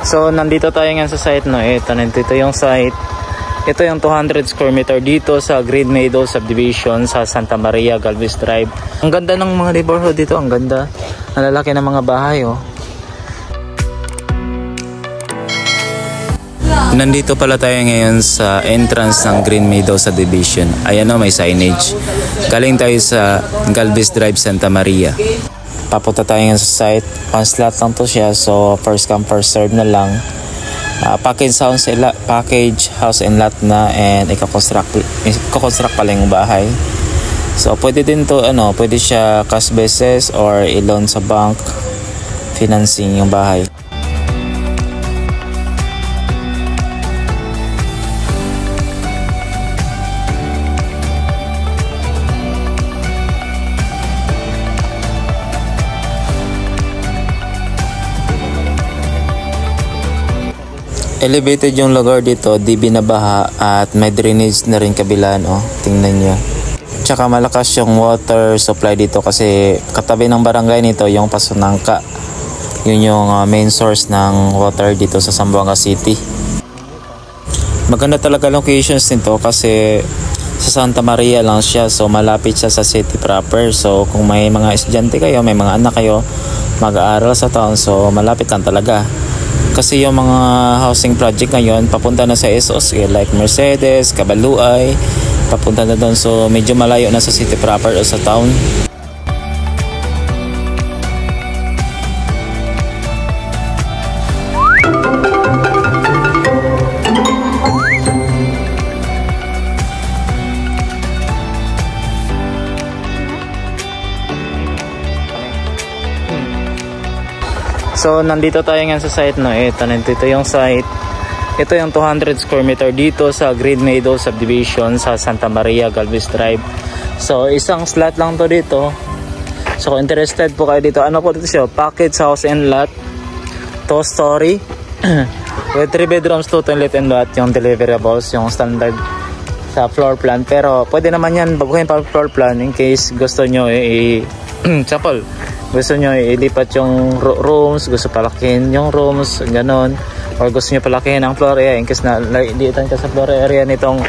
So nandito tayo ngayon sa site, no. Nandito yung site. Ito yung 200 square meter dito sa Green Meadow Subdivision sa Santa Maria, Galvez Drive. Ang ganda ng mga neighborhood dito, ang ganda. Ang lalaki ng mga bahay, oh. Nandito pala tayo ngayon sa entrance ng Green Meadow Subdivision. Ayan, oh, may signage. Galing tayo sa Galvez Drive, Santa Maria. Papunta tayo ngayon sa site. One slot lang to siya, so first come first serve na lang. Package house and lot na, and i-construct pala yung bahay. So pwede din to, pwede siya cash basis or i-loan sa bank, financing yung bahay. Elevated yung lugar dito, di binabaha at may drainage na rin kabilaan, oh. Tingnan nyo. Tsaka malakas yung water supply dito kasi katabi ng barangay nito yung Pasunangka. Yun yung main source ng water dito sa Zamboanga City. Maganda talaga locations nito kasi sa Santa Maria lang siya, so malapit siya sa city proper. So kung may mga estudyante kayo, may mga anak kayo mag-aaral sa town, so malapit lang talaga. Kasi yung mga housing project ngayon papunta na sa SOC like Mercedes, Cabaluay, papunta na doon, so medyo malayo na sa city proper o sa town. So nandito tayo ngayon sa site, no. Nandito yung site. Ito yung 200 square meter dito sa Green Meadow Subdivision sa Santa Maria, Galvez Drive. So isang slot lang to dito. So kung interested po kayo dito, ano po dito siya? Package house and lot, 2 story with 3 bedrooms, 2 toilet and bath. Yung deliverables, yung standard sa floor plan. Pero pwede naman yan baguhin pa floor plan in case gusto nyo chapel. Gusto nyo ilipat yung rooms, gusto palakihin yung rooms, ganon. Or gusto nyo palakihin ang floor area in case na liitan ka sa floor area nitong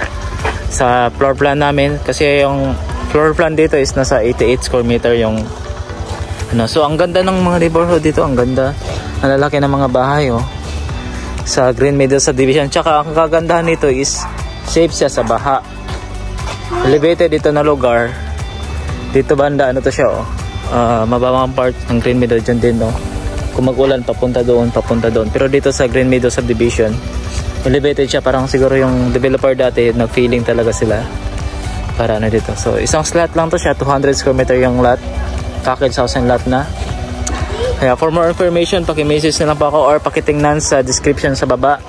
sa floor plan namin. Kasi yung floor plan dito is nasa 88 square meter yung so ang ganda ng mga neighborhood dito, ang ganda. Ang lalaki ng mga bahay, oh, sa Green Meadow Subdivision. Tsaka ang kagandahan nito is safe siya sa baha. Elevated dito na lugar. Dito banda, to siya, oh. Mababang part ng Green Meadow dyan din, no? Kung mag-ulan papunta doon. Pero dito sa Green Meadow Subdivision elevated siya, parang siguro yung developer dati nag-feeling talaga sila para dito. So isang slot lang to siya, 200 square meter yung lot, package house and lot na. Kaya for more information, paki-message na lang po ako or pakitingnan sa description sa baba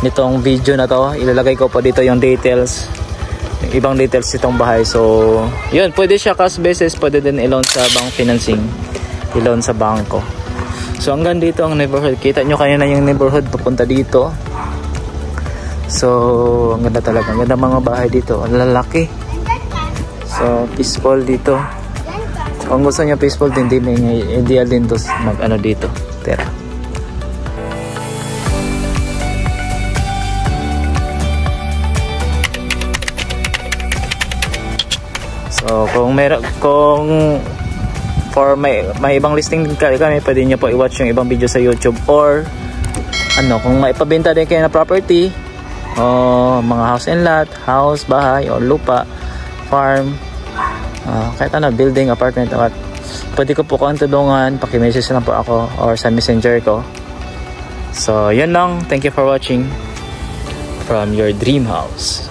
nitong video na to. Ilalagay ko po dito yung details, ibang details itong bahay. So yun, pwede siya cash basis, pwede din i-loan sa bank financing, i-loan sa bangko. So hanggang dito ang neighborhood. Kita nyo kanina yung neighborhood papunta dito. So ang ganda talaga, ang ganda mga bahay dito, ang lalaki. So peaceful dito. So, kung gusto nyo peaceful din, ideal din to mag dito tera. So kung for may ibang listing din kami, pwede nyo po i-watch yung ibang video sa YouTube, or kung maipabenta din kayo na property, mga house and lot, house, bahay, or lupa, farm, kahit building, apartment, pwede ko po kung tulungan, paki-message lang po ako or sa messenger ko. So yun lang, thank you for watching from your dream house.